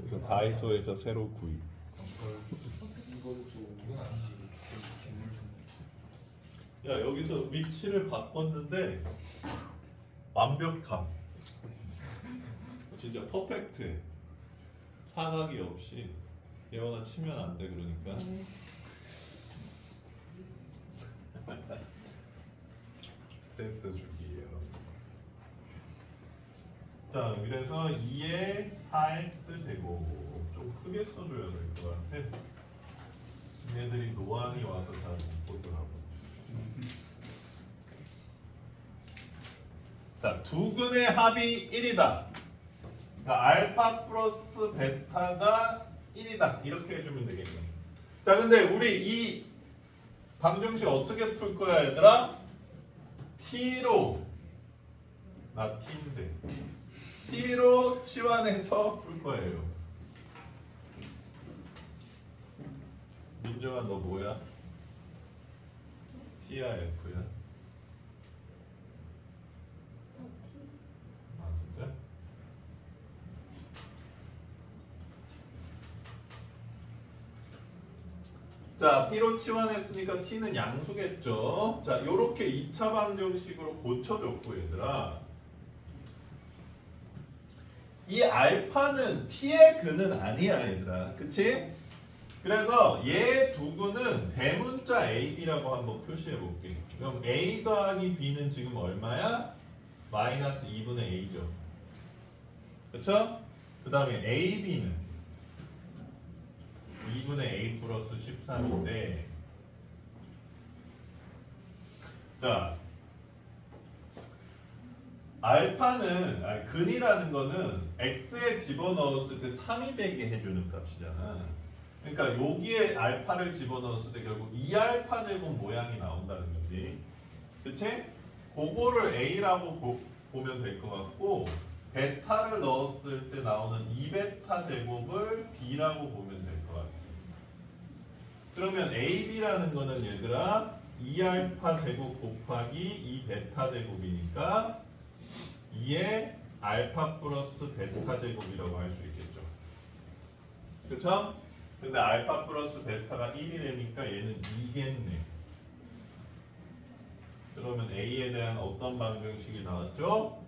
그래서 다이소에서 새로 구입. 이거는 좀 이건 아니지. 재물 좀. 야, 여기서 위치를 바꿨는데 완벽함. 진짜 퍼펙트해. 사각이 없이. 예원아 치면 안 돼 그러니까. 스트레스 주기예요. 자, 그래서 2의 4x 제곱 좀 크게 써줘야 될 것 같아. 얘네들이 노안이 와서 잘 못 보더라고. 자, 두 근의 합이 1이다. 그러니까 알파 플러스 베타가 1이다. 이렇게 해주면 되겠네. 자, 근데 우리 이 방정식 어떻게 풀 거야, 얘들아? t로 나 t인데 t로 치환해서 풀 거예요. 민정아, 너 뭐야? t야 f야? 아, 진짜? 자, t로 치환했으니까 t는 양수겠죠. 자, 요렇게 2차 방정식으로 고쳐줬고, 얘들아. 이 알파는 t의 근은 아니야, 얘들아. 그치? 그래서 얘 두 근은 대문자 AB라고 한번 표시해 볼게. 그럼 A 더하기 B는 지금 얼마야? 마이너스 2분의 A죠. 그쵸? 그 다음에 AB는 2분의 A 플러스 13인데, 자, 알파는, 아니, 근이라는 거는 x에 집어넣었을 때 참이 되게 해주는 값이잖아. 그러니까 여기에 알파를 집어넣었을 때 결국 2알파 제곱 모양이 나온다는 거지. 그치? 그거를 A라고 보면 될 것 같고, 베타를 넣었을 때 나오는 2베타 제곱을 B라고 보면 될 것 같아. 그러면 AB라는 거는 얘들아 2알파 제곱 곱하기 2베타 제곱이니까 2의 알파 플러스 베타 제곱이라고 할 수 있겠죠. 그쵸? 근데 알파 플러스 베타가 1이라니까 얘는 2겠네. 그러면 A에 대한 어떤 방정식이 나왔죠?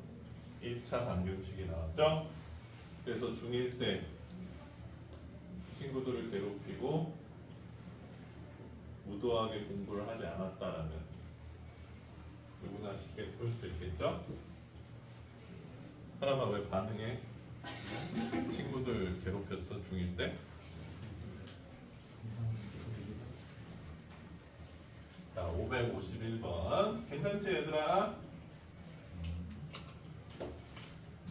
1차 방정식이 나왔죠? 그래서 중1 때 친구들을 괴롭히고 무도하게 공부를 하지 않았다라면 누구나 쉽게 풀 수 있겠죠? 사람아, 왜 반응해? 친구들 괴롭혔어 중1 때? 자, 551번. 괜찮지, 얘들아?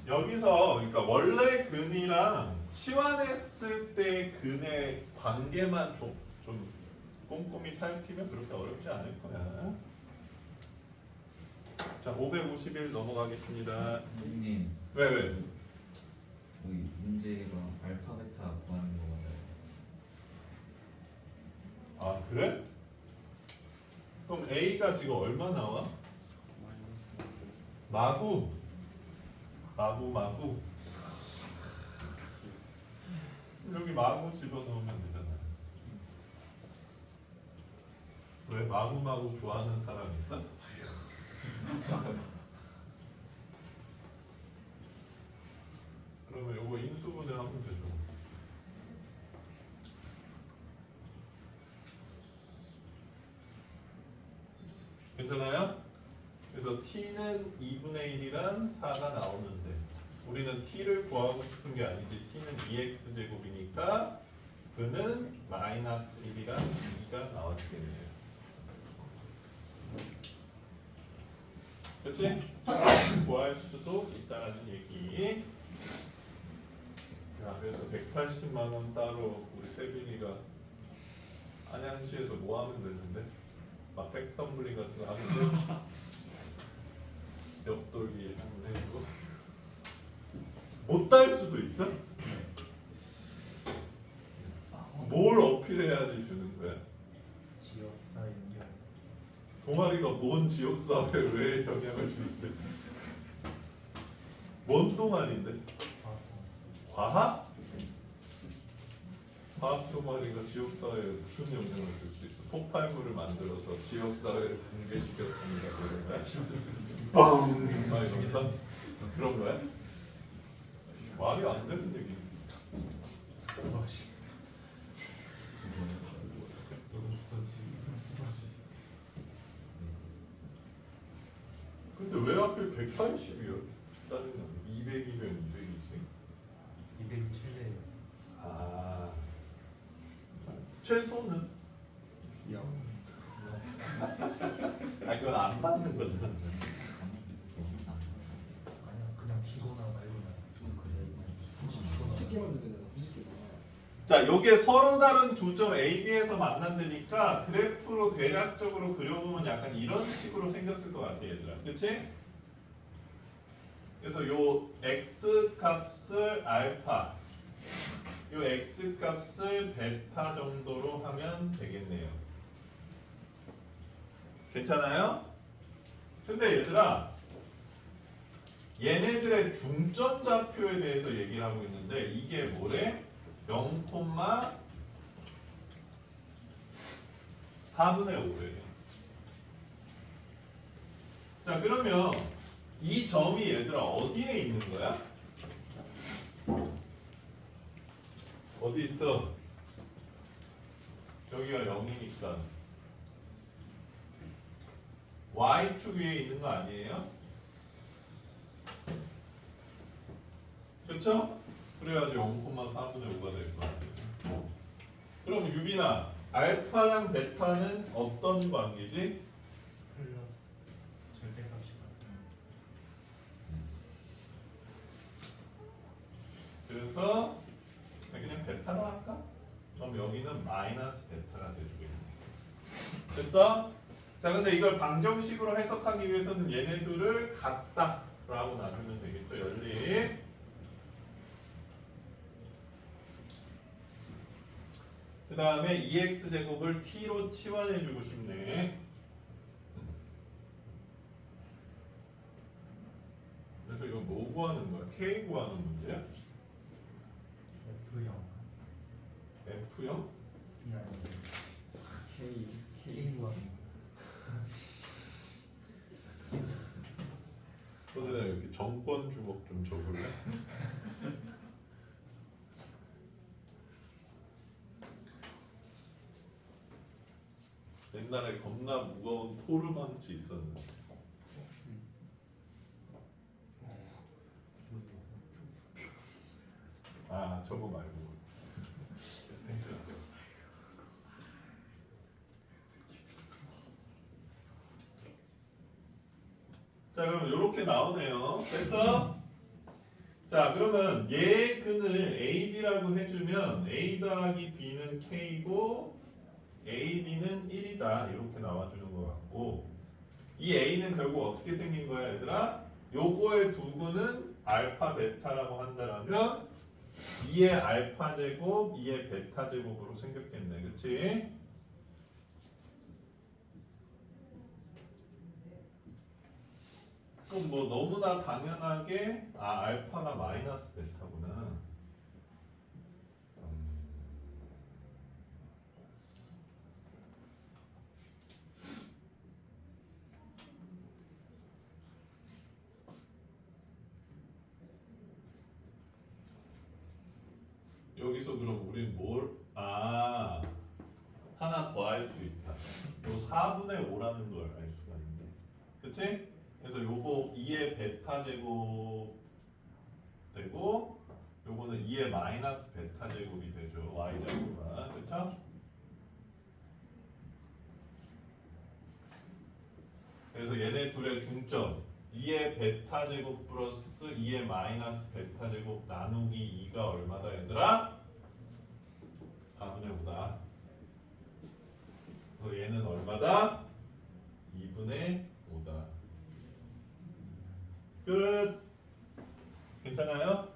여기서 그러니까 원래 근이랑 치환했을 때 근의 관계만 좀 꼼꼼히 살피면 그렇게 어렵지 않을 거야. 자, 551 넘어가겠습니다. 선생님, 왜? 여기 문제가 알파 베타 구하는 거 맞아요? 아, 그래? 그럼 A가 지금 얼마 나와? 마구. 여기 마구 집어넣으면 되잖아. 왜 마구 좋아하는 사람 있어? 그러면 요거 인수분해 하면 되죠. 괜찮아요? 그래서 t는 2분의 1이란 4가 나오는데 우리는 t를 구하고 싶은 게 아니지. t는 2x 제곱이니까 그는 마이너스 1이란 2가 나왔겠네요. 그치? 구할 수도 있다라는 얘기. 자, 그래서 180만 원 따로 우리 세빈이가 안양시에서 뭐 하면 되는데? 막 백덤블링 같은 거 하는데 옆돌기 한번 해주고 못 딸 수도 있어? 뭘 어필해야지 주는 거야? 지역사 연결. 동아리가 뭔 지역사회에 왜 영향을 주는데? 뭔 동아리인데? 과학? 화학소마리가 지역사회에 무슨 영향을 줄 수 있어? 폭발물을 만들어서 지역사회를 붕괴시켰습니다. 그런 거야? 빵! 막 이러면서? 그런 거야? 말이 안 되는 얘기. 근데 왜 하필 180이요? 짜증나. 200이면 200이지. 200이 최대예요. 아. 최소는? 야. 아, 그건 안 받는 거잖아. 아니야 그냥 주거나 말거나 좀 그래. 주거나. 쉽게 만들면 되잖아. 쉽게. 자, 요게 서로 다른 두 점 A, B에서 만난다니까 그래프로 대략적으로 그려보면 약간 이런 식으로 생겼을 것 같아, 얘들아. 그치? 그래서 요 X 값을 알파, 요 X 값을 베타 정도로 하면 되겠네요. 괜찮아요? 근데 얘들아, 얘네들의 중점 좌표에 대해서 얘기를 하고 있는데 이게 뭐래? 0,4분의 5래. 자, 그러면 이 점이 얘들아 어디에 있는 거야? 어디 있어? 여기가 0이니까 Y축 위에 있는 거 아니에요? 그쵸? 그래야지 0,4분의 5가 될 거 같아요. 그럼 유빈아, 알파랑 베타는 어떤 관계지? 플러스 절대값이 같은. 그래서 그냥 베타로 할까? 그럼 여기는 마이너스 베타가 돼주겠네. 됐어? 자, 근데 이걸 방정식으로 해석하기 위해서는 얘네들을 같다라고 놔주면 되겠죠. 연립. 그 다음에 2x제곱을 t로 치환해주고 싶네. 그래서 이거 뭐 구하는 거야? k 구하는 문제야? F형. f형? K K와 소진아 여기 정권 주먹 좀 줘볼래? 옛날에 겁나 무거운 토르망치 있었는데. 아, 저거 말고. 자, 그럼 이렇게 나오네요. 됐어? 자, 그러면 얘 근을 AB라고 해주면 A 더하기 B는 K고 AB는 1이다. 이렇게 나와주는 것 같고 이 A는 결국 어떻게 생긴 거야, 얘들아? 요거의 두근은 알파 베타라고 한다면 2의 알파 제곱, 2의 베타 제곱으로 생겼겠네. 그치? 그럼 뭐 너무나 당연하게 알파가 마이너스 베타구나. 여기서 그럼 우린 하나 더 알 수 있다. 요 4분의 5라는 걸 알 수가 있네. 그치? 그래서 요거 2의 베타 제곱 되고 요거는 2의 마이너스 베타 제곱이 되죠. y 제곱은. 그쵸? 그래서 얘네 둘의 중점 2의 베타 제곱 플러스 2의 마이너스 베타 제곱 나누기 2가 얼마다 얘들아? 4분의 5다. 그래서 얘는 얼마다? 2분의 5다. 끝. 괜찮아요?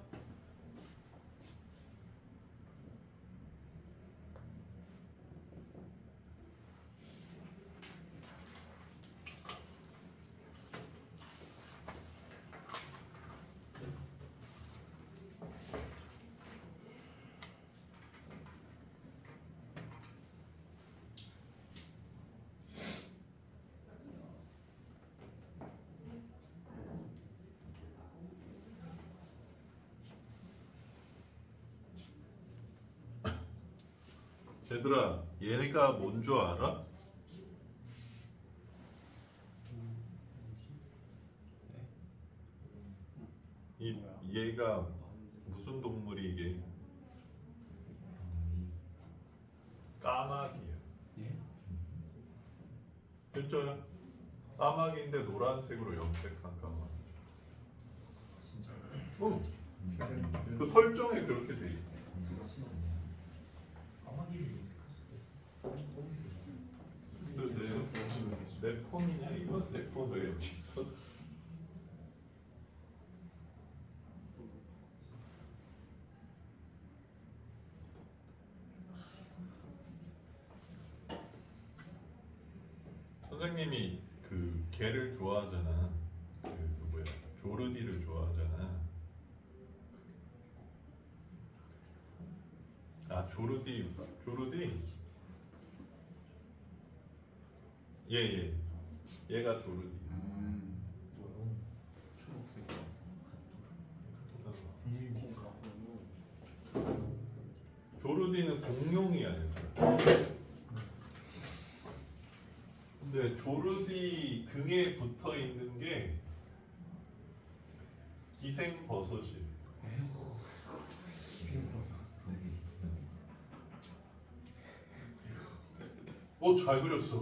얘들아, 얘가 뭔 줄 알아? 이 뭐야? 얘가 무슨 동물이 이게? 까마귀야. 예? 진짜야? 까마귀인데 노란색으로 염색한 까마귀. 진짜. 응. 그 그 설정에 그렇게 돼 있어. 까마귀를 인식할 수도 있어. 검은색이야. 근데 내 폰이냐 이거? 내 폰 왜 여기 있어? 선생님이 그 개를 좋아하잖아. 그 누구야? 조르디를 좋아하잖아. 아 조르디. 예. 얘가 조르디. 뭐야? 초록색. 국민비가 조르디는 공룡이야 얘들아. 근데 조르디 등에 붙어 있는 게 기생버섯이. 기생버섯. 잘 그렸어.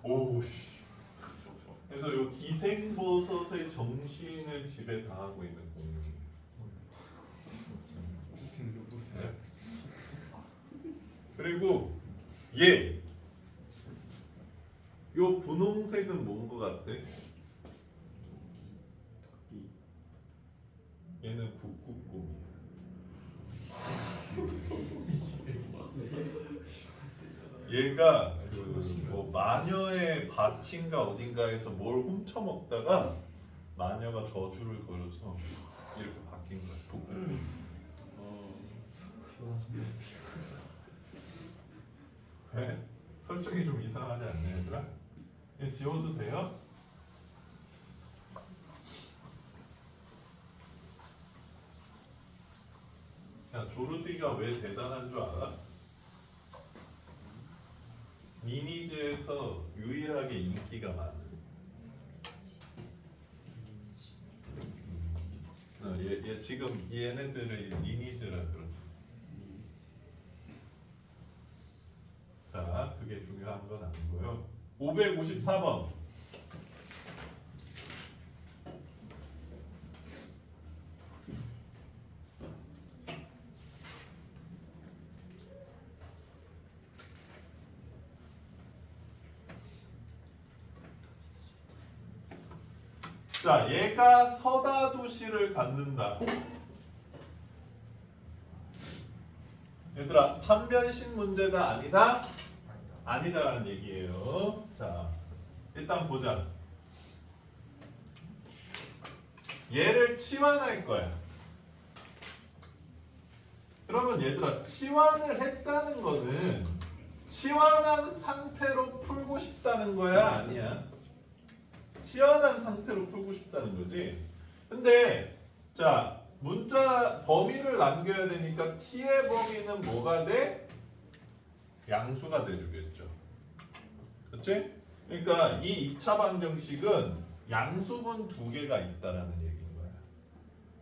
오 씨. 그래서 요 기생버섯의 정신을 지배당하고 있는 공룡이에요. 기생 로봇이야. 그리고 요 분홍색은 뭔 거 같아? 얘는 북극곰이야. 얘가 그뭐 마녀의 밭인가 어딘가에서 뭘 훔쳐 먹다가 마녀가 저주를 걸어서 이렇게 바뀐 거야. 북극곰. 왜? 설정이 좀 이상하지 않냐 얘들아? 얘 지워도 돼요? 야 조르디가 왜 대단한 줄 알아? 리니지에서 유일하게 인기가 많은. 얘 지금 얘네들을 리니지라 그러죠. 자, 그게 중요한 건 아니고요. 554번. 자, 얘가 서다도시를 갖는다. 얘들아, 판별식 문제가 아니다? 아니다라는 얘기예요. 자, 일단 보자. 얘를 치환할 거야. 그러면 얘들아, 치환을 했다는 거는 치환한 상태로 풀고 싶다는 거야? 아니야? 치환한 상태로 풀고 싶다는 거지. 근데 자, 문자 범위를 남겨야 되니까 t의 범위는 뭐가 돼? 양수가 돼주겠죠. 그렇지? 그러니까 이 2차 방정식은 양수분 두 개가 있다라는 얘기인 거야.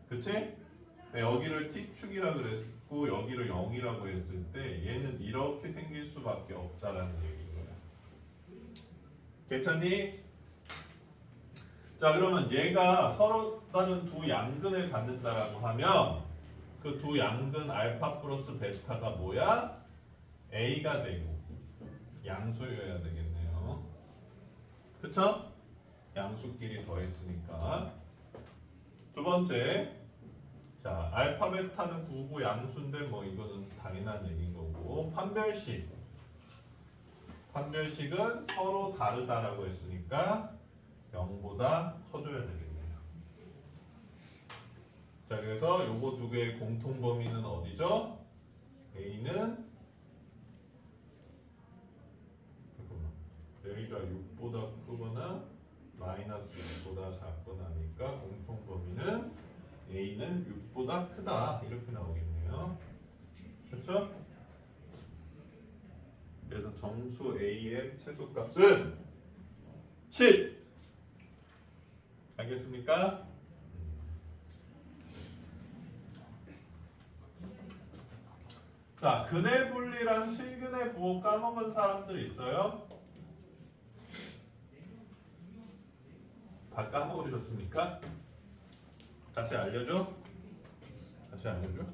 그렇지? 여기를 t축이라 그랬고 여기를 0이라고 했을 때 얘는 이렇게 생길 수밖에 없다라는 얘기인 거야. 괜찮니? 자, 그러면 얘가 서로 다른 두 양근을 갖는다라고 하면 그 두 양근 알파 플러스 베타가 뭐야? A가 되고 양수여야 되겠네요. 그쵸? 양수끼리 더했으니까. 두 번째, 자 알파 베타는 9고 양수인데 뭐 이거는 당연한 얘기인 거고. 판별식은 서로 다르다라고 했으니까 0보다 커져야 되겠네요. 자, 그래서 요거 두 개의 공통 범위는 어디죠? A는 A가 6보다 크거나 마이너스 6보다 작거나 하니까 공통 범위는 A는 6보다 크다 이렇게 나오겠네요. 그렇죠? A의 최소값은 7. 알겠습니까? 자, 근의 분리랑 실근의 부호 까먹은 사람들 있어요? 다 까먹으셨습니까? 다시 알려줘? 다시 알려줘?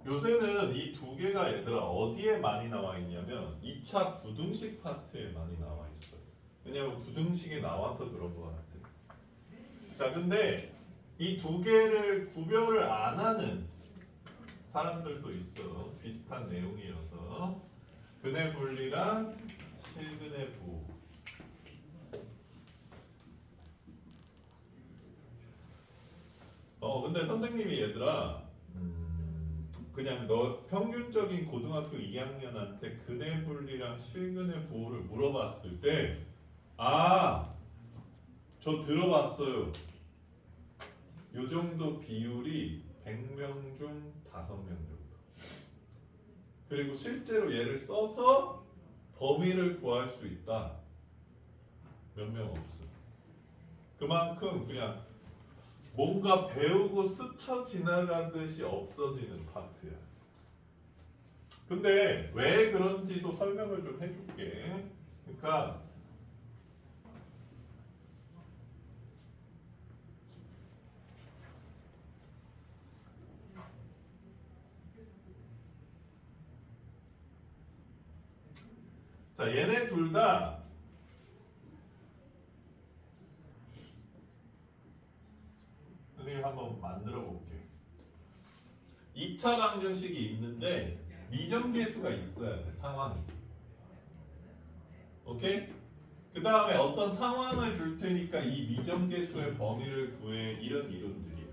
요새는 이 두 개가 얘들아 어디에 많이 나와 있냐면 2차 부등식 파트에 많이 나와 있어. 왜냐면 부등식이 나와서 그런 것 같아. 자, 근데 이 두 개를 구별을 안 하는 사람들도 있어. 비슷한 내용이어서 근의 분리랑 실근의 부호. 근데 선생님이 얘들아 그냥 너 평균적인 고등학교 2학년한테 근의 분리랑 실근의 부호를 물어봤을 때 저 들어봤어요. 요 정도 비율이 100명 중 5명 정도. 그리고 실제로 얘를 써서 범위를 구할 수 있다. 몇 명 없어. 그만큼 그냥 뭔가 배우고 스쳐 지나가듯이 없어지는 파트야. 근데 왜 그런지도 설명을 좀 해줄게. 그러니까 자, 얘네 둘 다 선생님 한번 만들어 볼게요. 2차 방정식이 있는데 미정계수가 있어야 돼, 상황이. 오케이? 그 다음에 어떤 상황을 줄 테니까 이 미정계수의 범위를 구해 이런 이론들이야.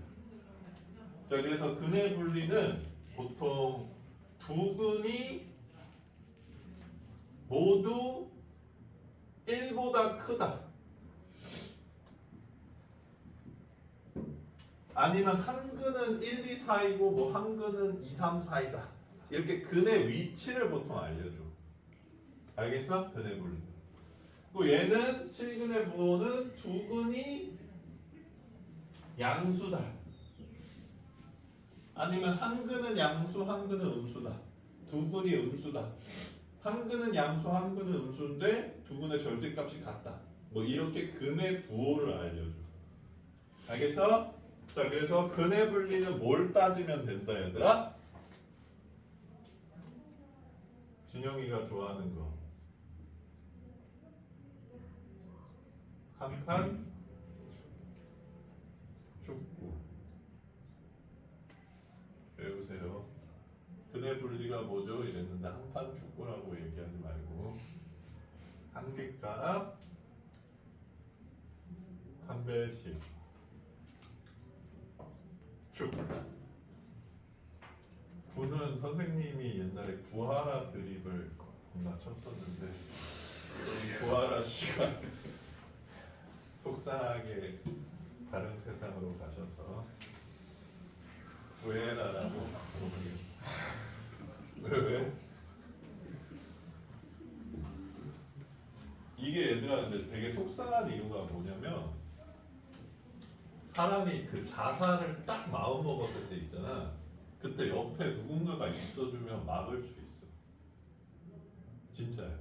자, 그래서 근의 분리는 보통 두 근이 모두 1보다 크다. 아니면 한 근은 1, 2, 4이고 뭐 한 근은 2, 3, 4이다. 이렇게 근의 위치를 보통 알려줘. 알겠어? 근의 분리. 그리고 얘는 실근의 부호는 두 근이 양수다. 아니면 한 근은 양수, 한 근은 음수다. 두 근이 음수다. 한 근은 양수, 한 근은 음수인데 두 근의 절대값이 같다. 뭐 이렇게 근의 부호를 알려줘. 알겠어? 자, 그래서 근의 분리는 뭘 따지면 된다, 얘들아? 진영이가 좋아하는 거. 한 판 축구. 외우세요. 근의 분리가 뭐죠? 이랬는데 한 판 축구라고 얘기하지 말고 한 개값 한 배씩 축. 구는 선생님이 옛날에 구하라 드립을 겁나 쳤었는데 구하라 씨가 속상하게 다른 세상으로 가셔서 구해라라고 왜? 이게 얘들아 이제 되게 속상한 이유가 뭐냐면 사람이 그 자살을 딱 마음 먹었을 때 있잖아. 그때 옆에 누군가가 있어주면 막을 수 있어. 진짜야.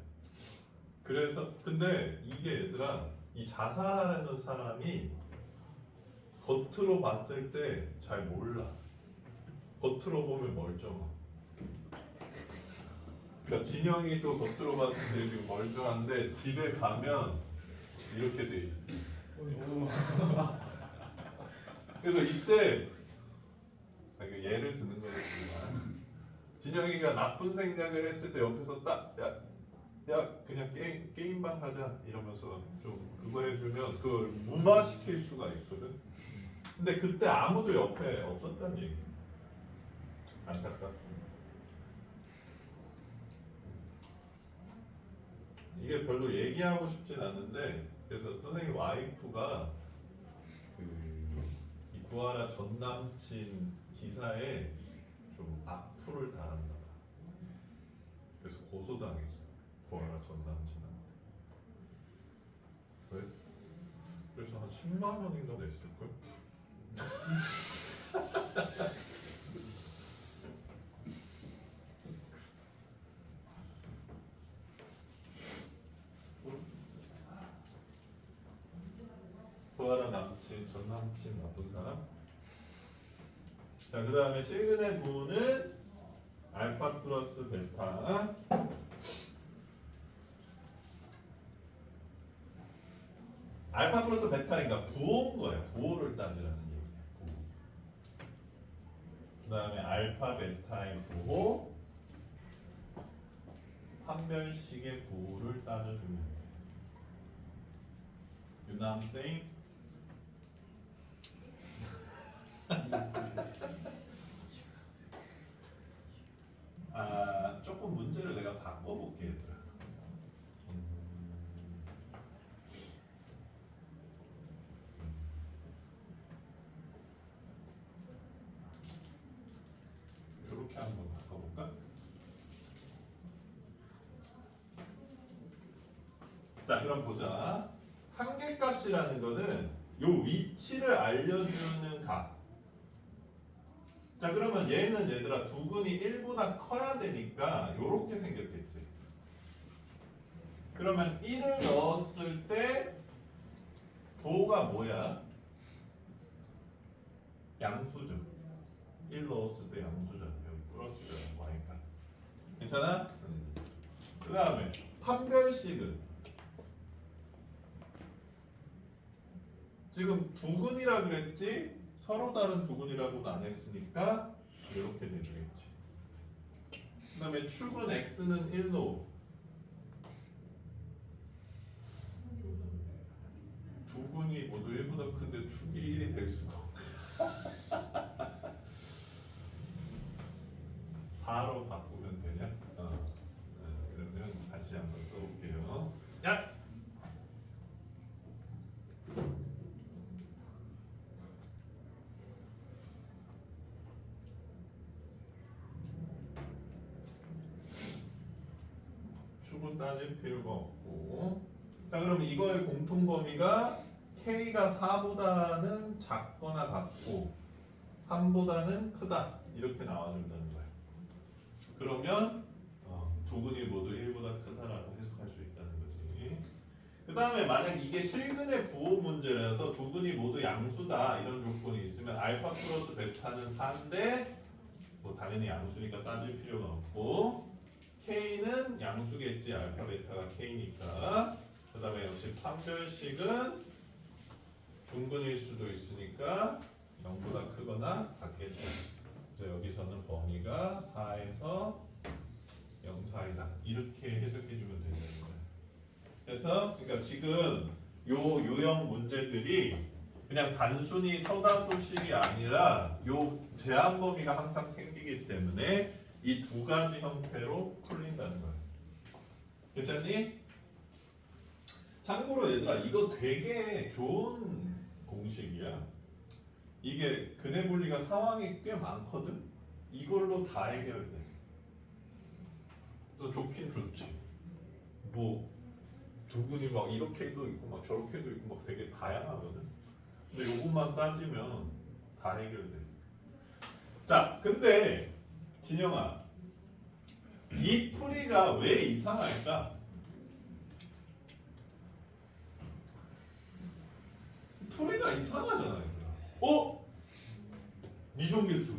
그래서 근데 이게 얘들아 이 자살하는 사람이 겉으로 봤을 때 잘 몰라. 겉으로 보면 멀쩡해. 그러니까 진영이도 겉으로 봤을 때 지금 멀쩡한데 집에 가면 이렇게 돼 있어. 그래서 이때 예를 드는 거겠지만 진영이가 나쁜 생각을 했을 때 옆에서 딱 야 그냥 게임방 가자 이러면서 좀 그거 해주면 그걸 무마시킬 수가 있거든. 근데 그때 아무도 옆에 없었다는 얘기. 안타깝습니다. 이게 별로 얘기하고 싶진 않은데 그래서 선생님 와이프가 이 구하라 전 남친 기사에 좀 악플을 달았나 봐. 그래서 고소당했어. 구하라 전 남친한테. 왜? 그래서 한 10만 원인가 냈을걸? 구하라 남친, 전 남친 나쁜 사람. 자, 그 다음에 시그널 부호는 알파 플러스 베타. 알파 플러스 베타니까 부호인 거야. 부호를 따지라는 얘기야. 부호. 그 다음에 알파 베타의 부호, 판별식의 부호를 따져주면 돼. You know what I'm saying? 아, 조금 문제를 내가 바꿔볼게 얘들아. 이렇게 한번 바꿔볼까? 자, 그럼 보자. 한계값이라는 거는 요 위치를 알려주는 값. 자, 그러면 얘는 얘들아 두근이 1보다 커야 되니까 요렇게 생겼겠지. 그러면 1을 넣었을 때 부호가 뭐야? 양수죠. 1 넣었을 때 양수잖아. 여기 플러스잖아. y가. 괜찮아? 그 다음에 판별식은 지금 두근이라 그랬지 서로 다른 두근이라고는 안 했으니까 이렇게 되겠지. 그 다음에 축은 x는 1로 두근이 모두 1보다 큰데 축이 1이 될 수가 없네. 4로 바꾸면 되냐? 그러면 다시 한번 써볼게요. 야! 축은 따질 필요가 없고. 자, 그럼 이거의 공통 범위가 K가 4보다는 작거나 같고 3보다는 크다 이렇게 나와준다는 거야. 그러면 두근이 모두 1보다 크다라고 해석할 수 있다는 거지. 그 다음에 만약 이게 실근의 부호 문제라서 두근이 모두 양수다 이런 조건이 있으면 알파 플러스 베타는 4인데 뭐 당연히 양수니까 따질 필요가 없고 K는 양수겠지. 알파 베타가 K니까. 그 다음에 역시 판별식은 중근일 수도 있으니까 0보다 크거나 같겠죠. 그래서 여기서는 범위가 4에서 0 사이다. 이렇게 해석해주면 되는 거예요. 그래서 그러니까 지금 요 유형 문제들이 그냥 단순히 서다도식이 아니라 요 제한 범위가 항상 생기기 때문에 이 두 가지 형태로 풀린다는 거예요. 괜찮니? 참고로 얘들아 이거 되게 좋은 공식이야. 이게 근해 분리가 상황이 꽤 많거든. 이걸로 다 해결돼. 그래서 좋긴 좋지. 뭐 두근이 막 이렇게도 있고 막 저렇게도 있고 막 되게 다양하거든. 근데 요것만 따지면 다 해결돼. 자, 근데 진영아, 이 풀이가 왜 이상할까? 풀이가 이상하잖아, 얘들아. 미정계수.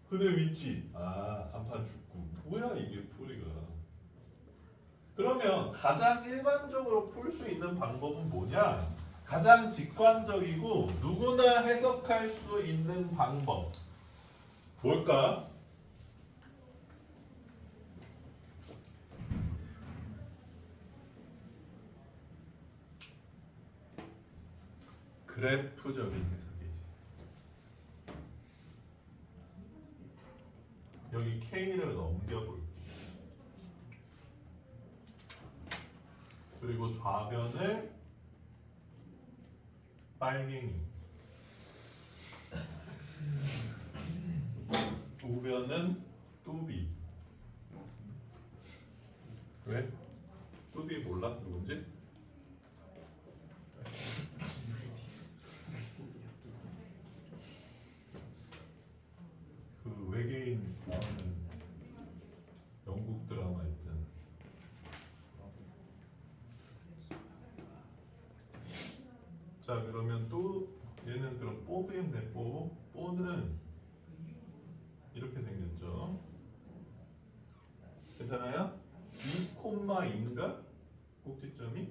근데 위치. 한판 죽고. 뭐야 이게 풀이가. 그러면 가장 일반적으로 풀 수 있는 방법은 뭐냐? 가장 직관적이고 누구나 해석할 수 있는 방법. 뭘까? 그래프적인 해석이지. 여기 K를 넘겨볼게. 그리고 좌변을 빨갱이, 우변은 뚜비. 왜? 뚜비 몰라? 누군지? 그 외계인 나오는 영국 드라마 있잖아. 자, 그러면 또 얘는 그럼 뽀겠네. 뽀는 이렇게 생겼죠. 괜찮아요? 2,인가? 꼭지점이?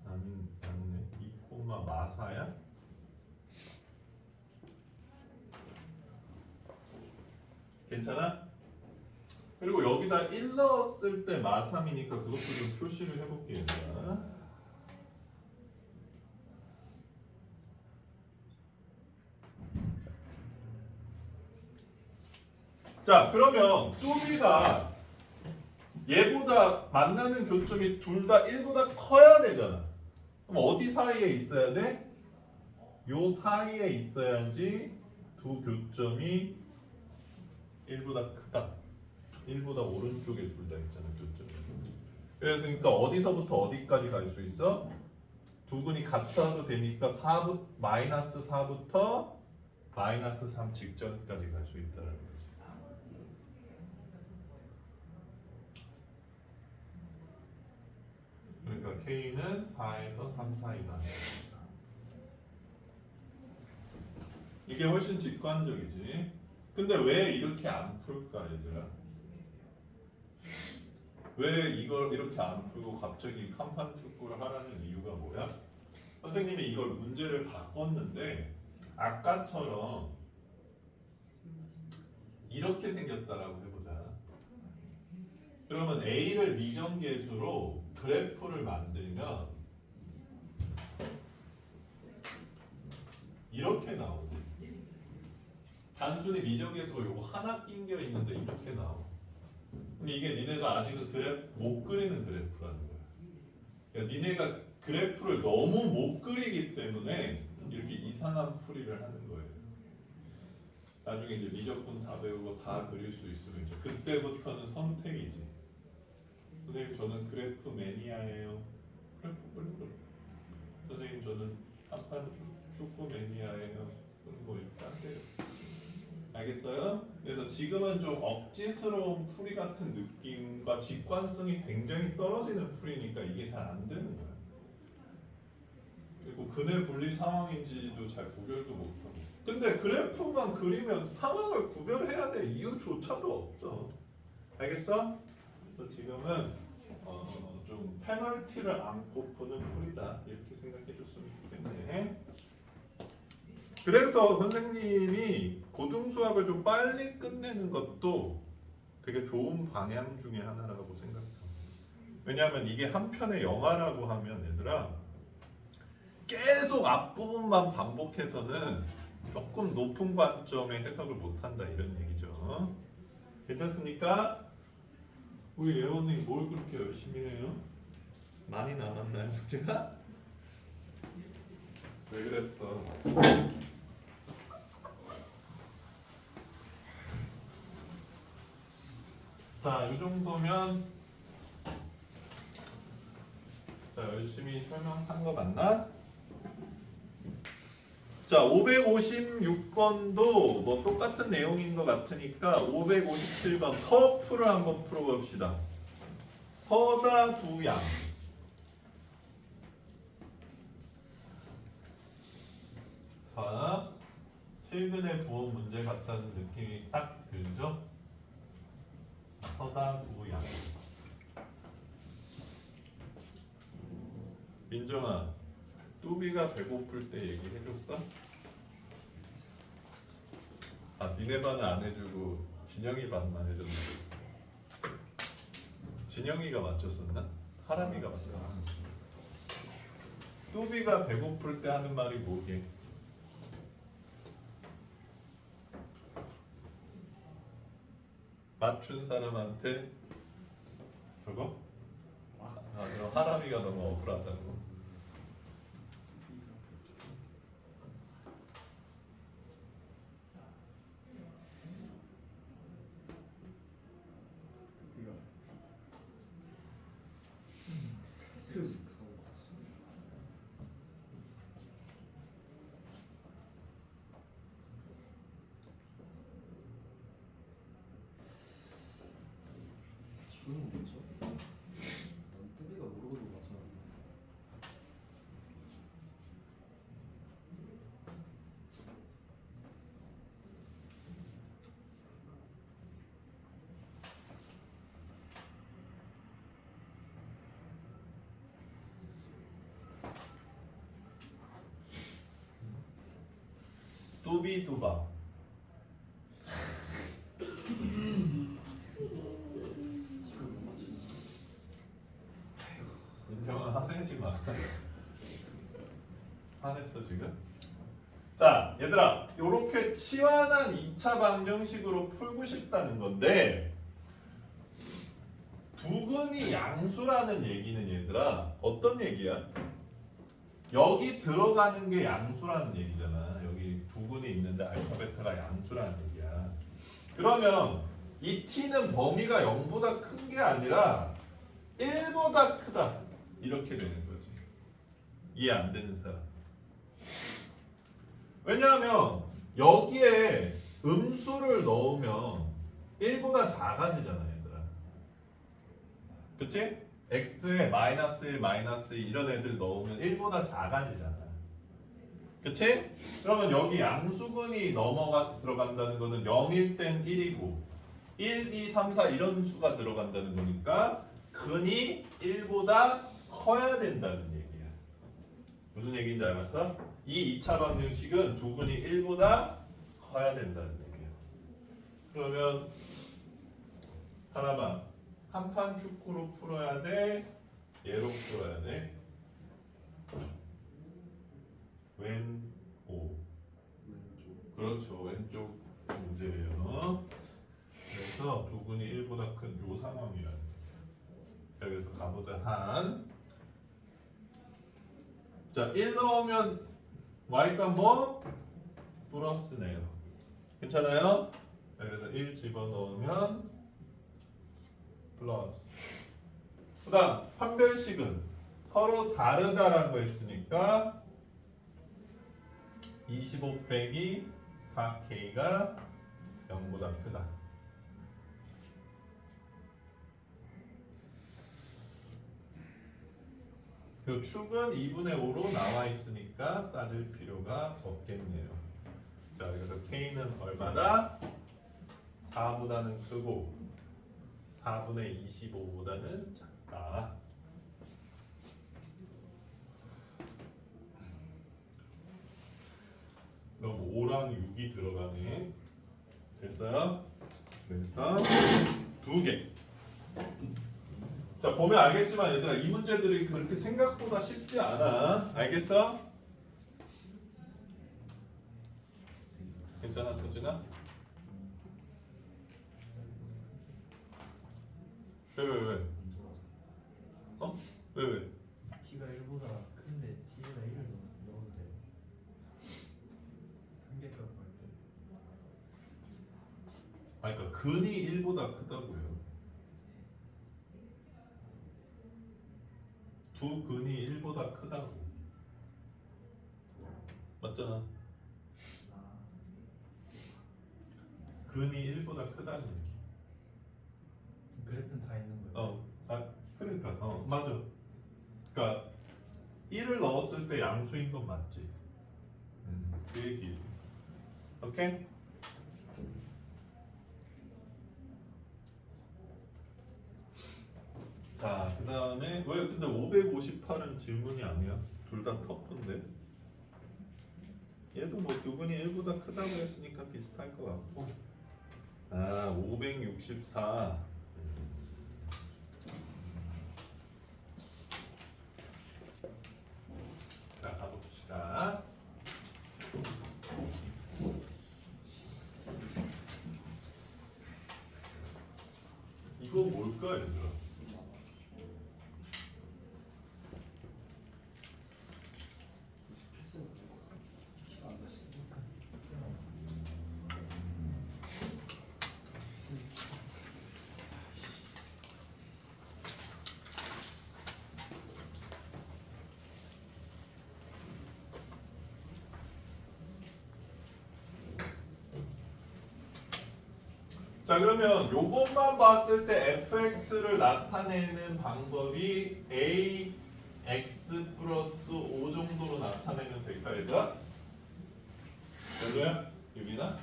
아니네. 2, 마사야? 괜찮아? 그리고 여기다 1 넣었을 때 마3이니까 그것도 좀 표시를 해볼게요. 자, 그러면 뚜비가 얘보다 만나는 교점이 둘 다 1보다 커야 되잖아. 그럼 어디 사이에 있어야 돼? 요 사이에 있어야지 두 교점이 1보다 크다. 1보다 오른쪽에 둘 다 있잖아, 교점이. 그래서 그러니까 어디서부터 어디까지 갈 수 있어? 두근이 같아도 되니까 마이너스 4부터 마이너스 3 직전까지 갈 수 있다는 거지. 그러니까 K는 4에서 3 사이다. 이게 훨씬 직관적이지. 근데 왜 이렇게 안 풀까, 얘들아? 왜 이걸 이렇게 안 풀고 갑자기 간판 축구를 하라는 이유가 뭐야? 선생님이 이걸 문제를 바꿨는데 아까처럼 이렇게 생겼다라고 해보자. 그러면 A를 미정계수로 그래프를 만들면 이렇게 나오지. 단순히 미정계수가 요거 하나 낑겨 있는데 이렇게 나와. 근데 이게 니네가 아직은 못 그리는 그래프라는 거야. 그러니까 니네가 그래프를 너무 못 그리기 때문에 이렇게 이상한 풀이를 하는 거예요. 나중에 이제 미적분 다 배우고 다 그릴 수 있으면 이제 그때부터는 선택이지. 선생님 저는 그래프 매니아예요. 그래프 그리고 선생님 저는 한판 축구 매니아예요. 그럼 뭐 이렇게 하세요. 알겠어요? 그래서 지금은 좀 억지스러운 풀이 같은 느낌과 직관성이 굉장히 떨어지는 풀이니까 이게 잘 안 되는 거야. 그리고 근해 분리 상황인지도 잘 구별도 못하고. 근데 그래프만 그리면 상황을 구별해야 될 이유조차도 없어. 알겠어? 그래서 지금은 좀 페널티를 안고 푸는 풀이다. 이렇게 생각해 줬으면 좋겠네. 그래서 선생님이 고등수학을 좀 빨리 끝내는 것도 되게 좋은 방향 중에 하나라고 생각합니다. 왜냐하면 이게 한 편의 영화라고 하면 얘들아 계속 앞부분만 반복해서는 조금 높은 관점의 해석을 못한다 이런 얘기죠. 괜찮습니까? 우리 예원님 뭘 그렇게 열심히 해요? 많이 남았나요 문제가? 왜 그랬어? 자, 이 정도면 자, 열심히 설명한 거 맞나? 자, 556번도 뭐 똑같은 내용인 것 같으니까 557번 커프를 한번 풀어봅시다. 서다 두 양. 자, 최근에 부은 문제 같다는 느낌이 딱 들죠? 서다 두 양. 민정아, 뚜비가 배고플 때 얘기해줬어? 아, 니네 반은 안 해주고 진영이 반만 해줬는데. 진영이가 맞췄었나? 하람이가 맞췄었나? 뚜비가 배고플 때 하는 말이 뭐게? 맞춘 사람한테 저거? 그럼 하람이가 너무 억울하다고. 우리가 이거는 뭐죠? 난 뚜비가 모르고도 맞췄는데. 뚜비뚜바. 이걸 못 맞추네. 인정은 화내지 마. 화냈어 지금? 자, 얘들아, 요렇게 치환한 2차 방정식으로 풀고 싶다는 건데 두근이 양수라는 얘기는 얘들아 어떤 얘기야? 여기 들어가는 게 양수라는 얘기잖아. 여기 두근이 있는데 알파 베타가 양수라는 얘기야. 그러면 이 t는 범위가 0보다 큰 게 아니라 1보다 크다 이렇게 되는 거지. 이해 안 되는 사람. 왜냐하면 여기에 음수를 넣으면 1보다 작아지잖아 얘들아. 그치? x에 마이너스 1, 마이너스 2 이런 애들 넣으면 1보다 작아지잖아. 그치? 그러면 여기 양수근이 들어간다는 거는 0일 땐 1이고 1, 2, 3, 4 이런 수가 들어간다는 거니까 근이 1보다 커야 된다는 얘기야. 무슨 얘기인지 알았어? 이 2차 방정식은 두근이 1보다 커야 된다는 얘기야. 그러면 하나만 한판 축구로 풀어야 돼? 얘로 풀어야 돼? 왼, 오. 왼쪽. 그렇죠. 왼쪽 문제예요. 그래서 두근이 1보다 큰 요 상황이라는 거예요. 자, 그래서 가보자. 자, 1 넣으면 y값 뭐? 플러스네요. 괜찮아요? 자, 그래서 1 집어넣으면 플러스. 그 다음 판별식은 서로 다르다라고 했으니까 25 빼기 4k가 0보다 크다. 그 축은 2분의 5로 나와 있으니까 따질 필요가 없겠네요. 자, 그래서 k는 얼마다? 4보다는 크고 4분의 25보다는 작다. 그럼 5랑 6이 들어가네. 됐어요? 그래서 2개. 자, 보면 알겠지만 얘들아 이 문제들이 그렇게 생각보다 쉽지 않아. 알겠어? 괜찮아 서진아? 왜? 어? 왜? t가 1보다 큰데 t에다 1을 넣어도 돼. 한계값 할 때. 아니 그러니까 근이 1보다 크다고요. 두 근이 1보다 크다고. 맞잖아. 근이 1보다 크다는 얘기. 그래프는 다 있는 거예요. 그러니까 맞아. 그러니까 1을 넣었을 때 양수인 건 맞지. 그 얘기. 오케이? 자, 그 다음에 왜 근데 558은 질문이 아니야? 둘 다 터프인데. 얘도 뭐 두근이 1보다 크다고 했으니까 비슷할 것 같고. 564. 자, 가봅시다. 이거 뭘까, 얘들아? 자, 그러면 요것만 봤을 때 fx를 나타내는 방법이 ax 플러스 5 정도로 나타내면 될까, 얘들아? 별로야? 유빈아?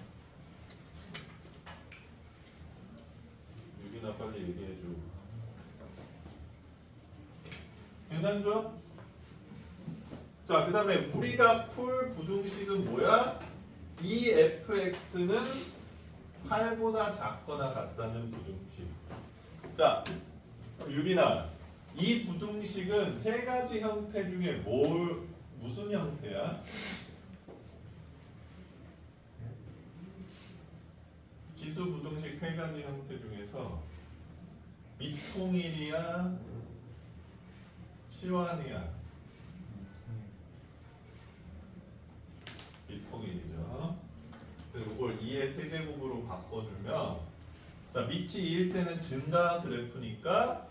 유빈아 빨리 얘기해줘. 괜찮죠? 자, 그 다음에 우리가 풀 부등식은 뭐야? 이 fx는 8보다 작거나 같다는 부등식. 자, 유빈아, 이 부등식은 세 가지 형태 중에 무슨 형태야? 지수 부등식 세 가지 형태 중에서 미통일이야, 치환이야? 미통일이죠. 이걸 2의 세제곱으로 바꿔주면, 자, 밑이 2일 때는 증가 그래프니까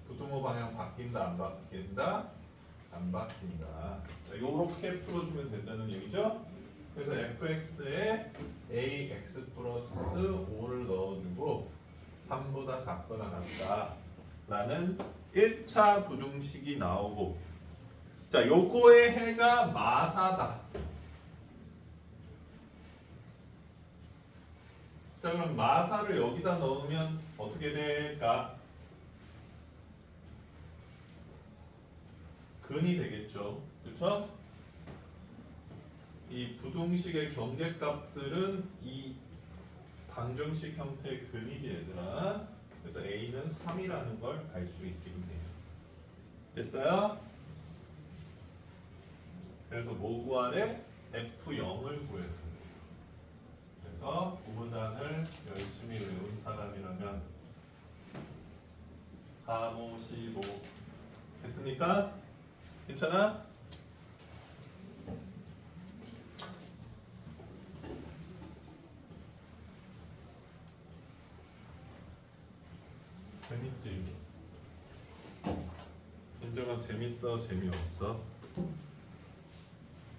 부등호 방향 바뀐다 안 바뀐다? 안 바뀐다. 자, 요렇게 풀어주면 된다는 얘기죠. 그래서 fx에 ax 플러스 5를 넣어주고 3보다 작거나 같다 라는 1차 부등식이 나오고, 자, 요거의 해가 마사다. 자, 그럼 마사를 여기다 넣으면 어떻게 될까? 근이 되겠죠. 그렇죠? 이 부등식의 경계값들은 이 방정식 형태의 근이지, 얘들아. 그래서 a는 3이라는 걸 알 수 있게 돼요. 됐어요? 그래서 뭐 구하래? F0을 구해서. 그래서 구문단을 열심히 외운 사람이라면 3, 5, 15 했으니까 괜찮아? 재밌지? 진정한 재밌어? 재미없어?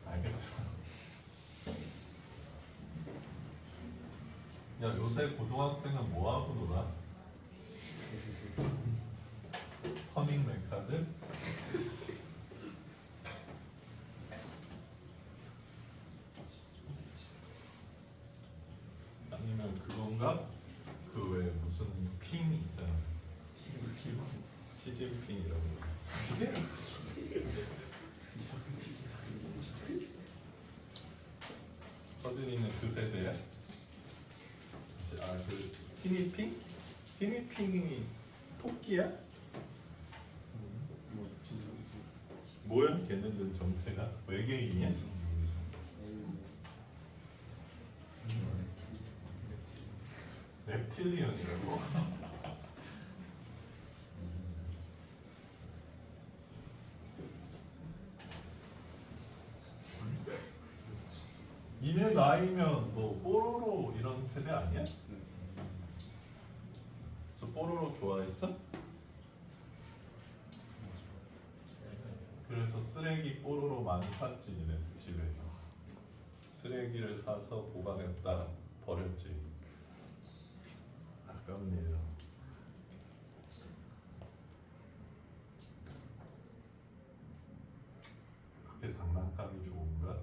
알겠어. 야, 요새 고등학생은 뭐하고 놀아? 커밍 메카드? 아니면 그건가? 그 왜 무슨 핑 있잖아. 시진핑이라고. 서준이는 그 세대야? 아, 그 티니핑? 티니핑이 토끼야? 뭐야? 걔네들 정체가? 외계인이야? reptilian이라고? 니네 나이면 뭐 뽀로로 이런 세대 아니야? 그래서 뽀로로 좋아했어? 그래서 쓰레기 뽀로로 많이 샀지, 니네 집에. 쓰레기를 사서 보관했다 버렸지. 아깝네요. 그렇게 장난감이 좋은가?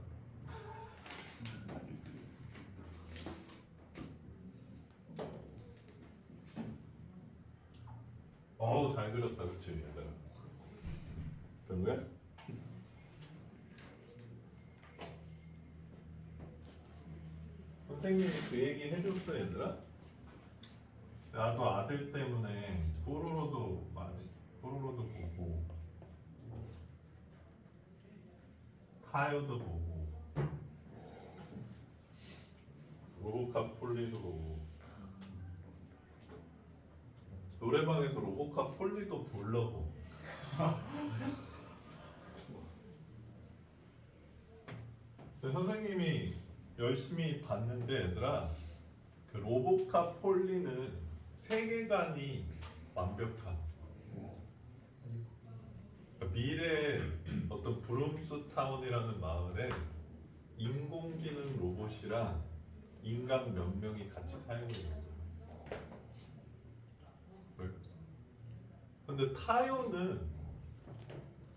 어우, 잘 그렸다, 그치, 얘들아? 별로야? 선생님이 그 얘기 해줬어, 얘들아? 나도 아들 때문에 뽀로로도 보고 타요도 보고 로보캅 폴리도 보고 노래방에서 로보캅 폴리도 불러보고 근데 선생님이 열심히 봤는데 얘들아 그 로보캅 폴리는 세계관이 완벽함. 그러니까 미래의 어떤 브룸스 타운이라는 마을에 인공지능 로봇이랑 인간 몇 명이 같이 살고 있는 거예요. 왜? 근데 타요는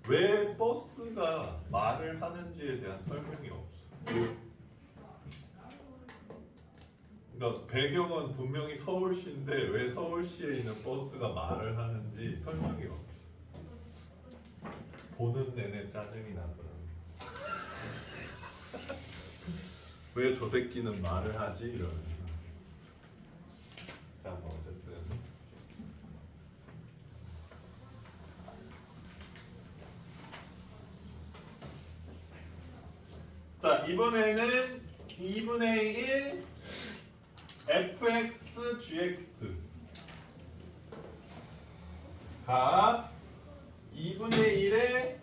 왜 버스가 말을 하는지에 대한 설명이 없어. 그러니까 배경은 분명히 서울시인데 왜 서울시에 있는 버스가 말을 하는지 설명이 없어. 보는 내내 짜증이 나더라고. 왜 저 새끼는 말을 하지? 이러면서. 자, 뭐 어쨌든. 자, 이번에는 2분의 1 fx gx가 2분의 1의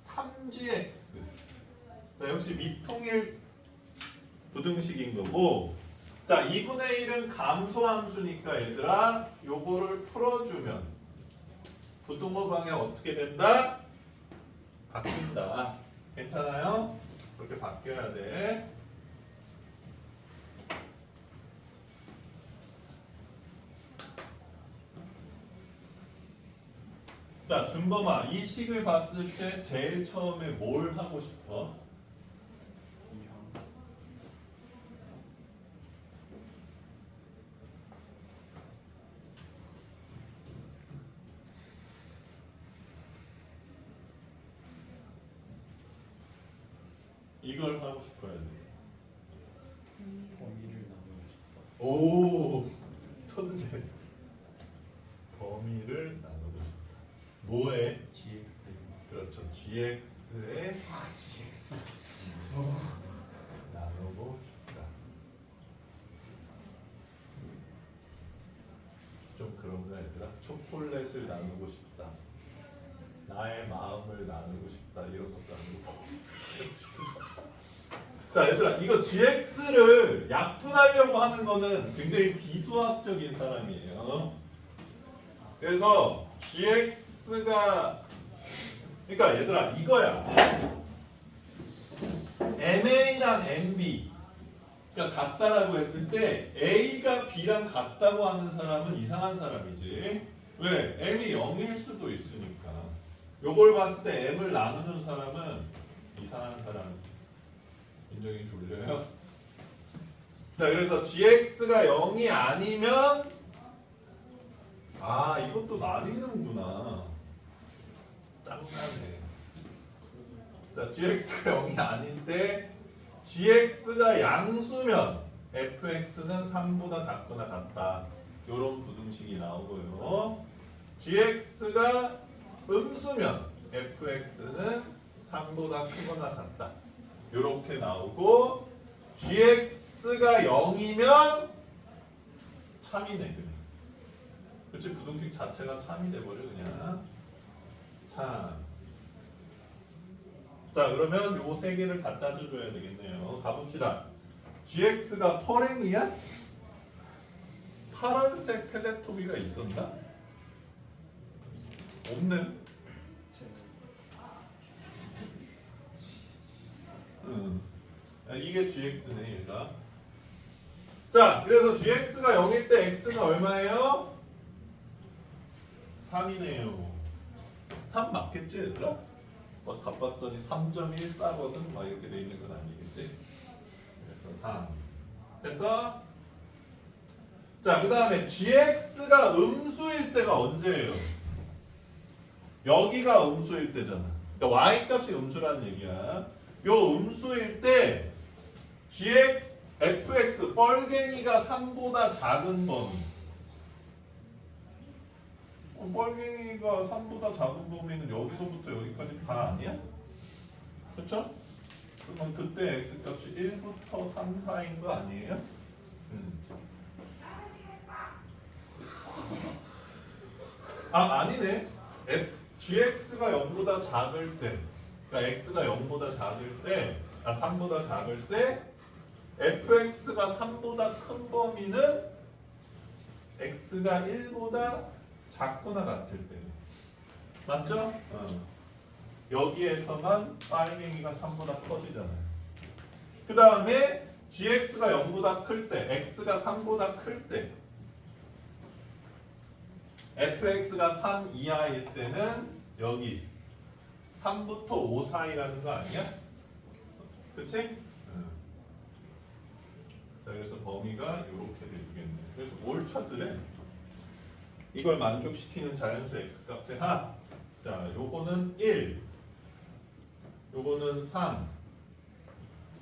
3gx. 자, 역시 미통일 부등식인 거고. 자, 2분의 1은 감소함수니까 얘들아 요거를 풀어주면 부등호 방향 어떻게 된다? 바뀐다. 괜찮아요? 그렇게 바뀌어야 돼. 자, 준범아, 이 식을 봤을 때 제일 처음에 뭘 하고 싶어? 이항. 이걸 하고 싶어야 돼. 범위를 나누고 싶다. 오, 천재. 범위를 나누고 싶다. 뭐에? GX. 그렇죠. gx에 아 GX. 나누고 싶다. 좀 그런가 얘들아? 초콜릿을 나누고 싶다. 나의 마음을 나누고 싶다. 이런 것도 아니고. 자 얘들아, 이거 gx를 약분하려고 하는 거는 굉장히 비수학적인 사람이에요. 그래서 gx가 그러니까 얘들아 이거야. ma랑 mb 가 같다라고 했을 때 a가 b랑 같다고 하는 사람은 이상한 사람이지. 왜? m이 0일 수도 있으니까. 요걸 봤을 때 m을 나누는 사람은 이상한 사람. 인정이 졸려요? 자, 그래서 gx가 0이 아니면 아, 이것도 나뉘는구나. 짱나네. 자, gx가 0이 아닌데 gx가 양수면 fx는 3보다 작거나 같다. 요런 부등식이 나오고요. gx가 음수면 fx는 3보다 크거나 같다. 요렇게 나오고 gx가 0이면 참이네. 그치? 부등식 자체가 참이 돼버려 그냥. 참. 자, 그러면 요 세 개를 갖다 줘야 되겠네요. 가봅시다. gx가 퍼랭이야? 파란색 텔레토비가 있었나? 없네. 이게 gx네 얘가. 자, 그래서 gx가 0일 때 x는 얼마예요? 3이네요. 3 맞겠지 얘들아? 막 가봤더니 3.14거든 막 이렇게 돼 있는 건 아니겠지? 그래서 3 됐어? 자, 그 다음에 gx가 음수일 때가 언제예요? 여기가 음수일 때잖아. 그러니까 y값이 음수라는 얘기야. 요 음수일 때 gx, fx 뻘갱이가 3보다 작은 범위. 뻘갱이가 3보다 작은 범위는 여기서부터 여기까지 다 아니야? 그렇죠? 그러면 그때 x 값이 1부터 3, 4인 거 아니에요? 아니네. gx가 0보다 작을 때, 그러니까 x가 0보다 작을 때, 3보다 작을 때, fx가 3보다 큰 범위는 x가 1보다 작거나 같을 때. 맞죠? 여기에서만 빨갱이가 3보다 커지잖아요. 그 다음에 gx가 0보다 클 때, x가 3보다 클 때, fx가 3 이하일 때는 여기 3부터 5 사이라는 거 아니야? 그치? 자, 그래서 범위가 이렇게 되겠네. 그래서 뭘 찾으래? 이걸 만족시키는 자연수 x값의 합. 자, 요거는 1, 요거는 3,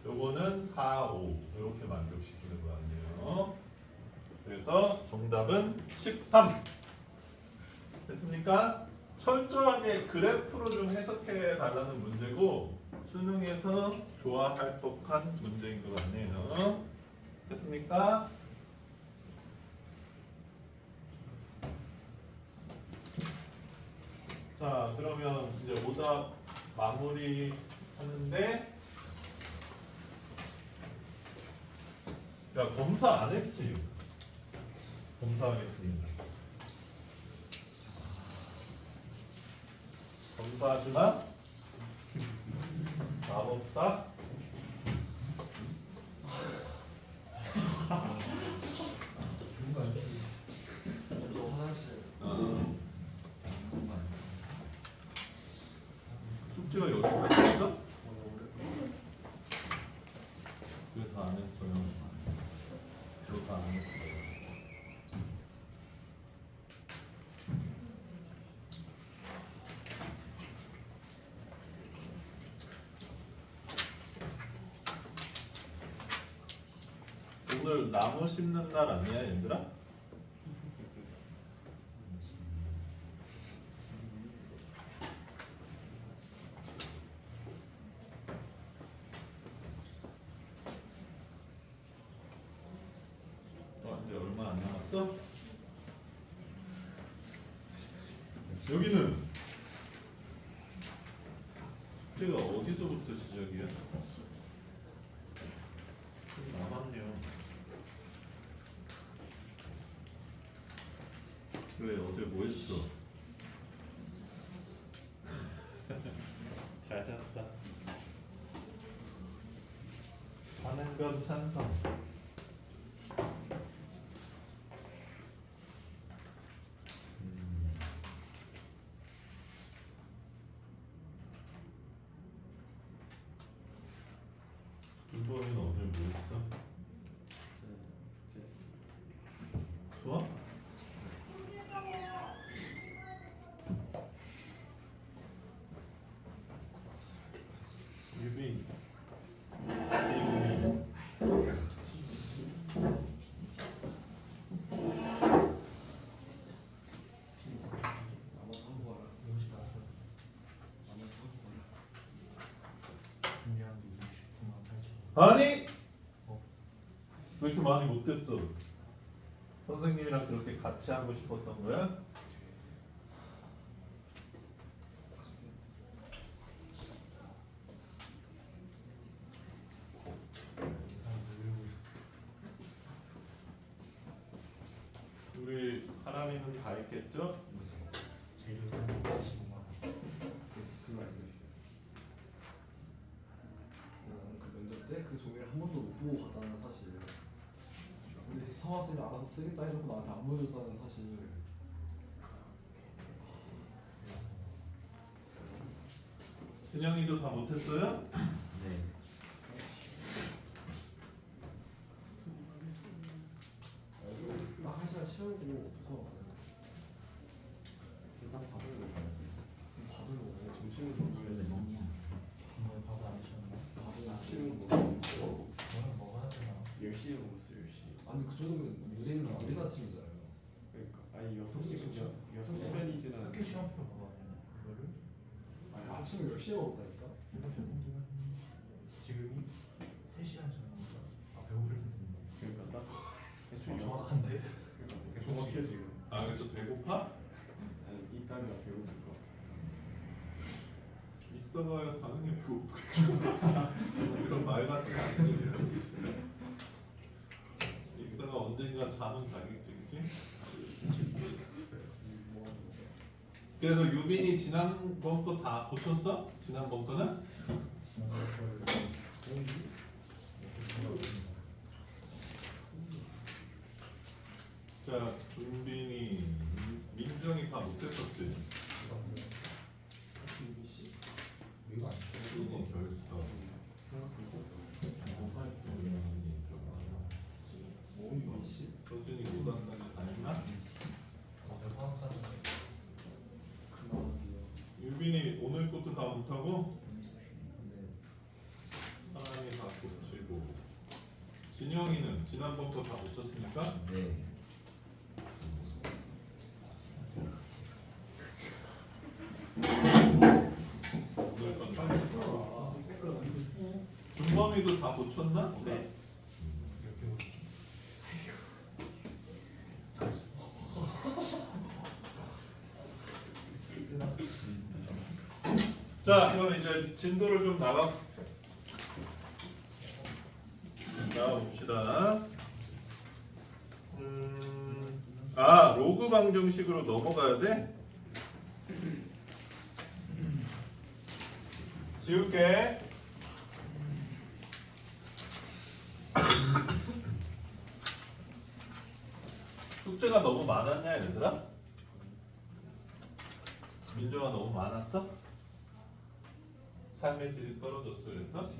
요거는 4, 5 이렇게 만족시키는 거 아니에요. 그래서 정답은 13. 됐습니까? 철저하게 그래프로 좀 해석해 달라는 문제고 수능에서 좋아할 법한 문제인 것 같네요. 됐습니까? 자, 그러면 이제 오답 마무리 하는데, 야, 검사 안 했지? 검사하겠습니다. 검사하지 마. 마법사. 그런 거 아니지? 저 화장실. 숙제가 여기까지 있어? 그래서 안 했어요. 그래서 안 했어요. 오늘 나무 심는 날 아니야, 얘들아? 이제 얼마 안 남았어? 여기는 숙제가 어디서부터 시작이야? 좀 남았네요. 왜 어제 뭐 했어? 잘 잤다. 하는 건 찬성. 김범이는 어제 뭐 했어? 숙제했어. 좋아? 유빈. 나눠서 하고 가라. 50 나서 나눠서 하고 가라. 분량도 69만 8천. 아니! 어? 왜 이렇게 많이 못했어? 선생님이랑 그렇게 같이 하고 싶었던 거야? 이상 모르고 있었어. 우리 하람이는 다 했겠죠? 제일 우선 45만 원. 그거 알고 있어요. 나는 그 면접 때 그 종이를 한 번도 못 보고 갔다는 사실. 우리 성화쌤이 알아서 쓰겠다 해놓고 나한테 안 보여줬다는 사실. 진영이도 다 못했어요? 네. 딱 한 시간 채우고 부서 일단 밥을 먹어. 점심을 먹어야지. 오늘 밥 안 드셨나? 밥은 아침은 먹고 오늘 먹어야 되나? 10시에 먹었어요, 10시. 아니 그 정도면 늦은 아침이잖아요. 그러니까 아니 6시간 6시간이지는 학교 시간표로 먹어야 되나? 이거를? 아니 아침을 10시에 먹었다니까? 7시 넘기면 정확한데? 정확해 지금. 아 그래서 배고파? 아니 이따가 배고플 것 같아서. 이따가야 당연히 배고프겠죠. 이런 말 같은 거안 들리라고 있어요. 이따가 언젠가 잠은 가겠지, 그치? 그래서 유빈이 지난번 거 다 고쳤어? 지난번 거는? 자, 준빈이, 민정이 다 못했었지? 이거 안 준빈이 결석. 서준이 고등학교까지 다녔나? 어제 화학하는 그만하기요. 유빈이 오늘 것도 다 못하고 근데 사람이 다 고치고 진영이는 지난번 거 다 고쳤으니까 네. 오늘 건 다 준범이도 다 고쳤나? 네. 이렇게 보시. 자 그럼 이제 진도를 좀 나가봅시다. 로그 방정식으로 넘어가야 돼? 지울게. 숙제가 너무 많았냐 얘들아? 민정아 너무 많았어? 삶의 질이 떨어졌어 그래서?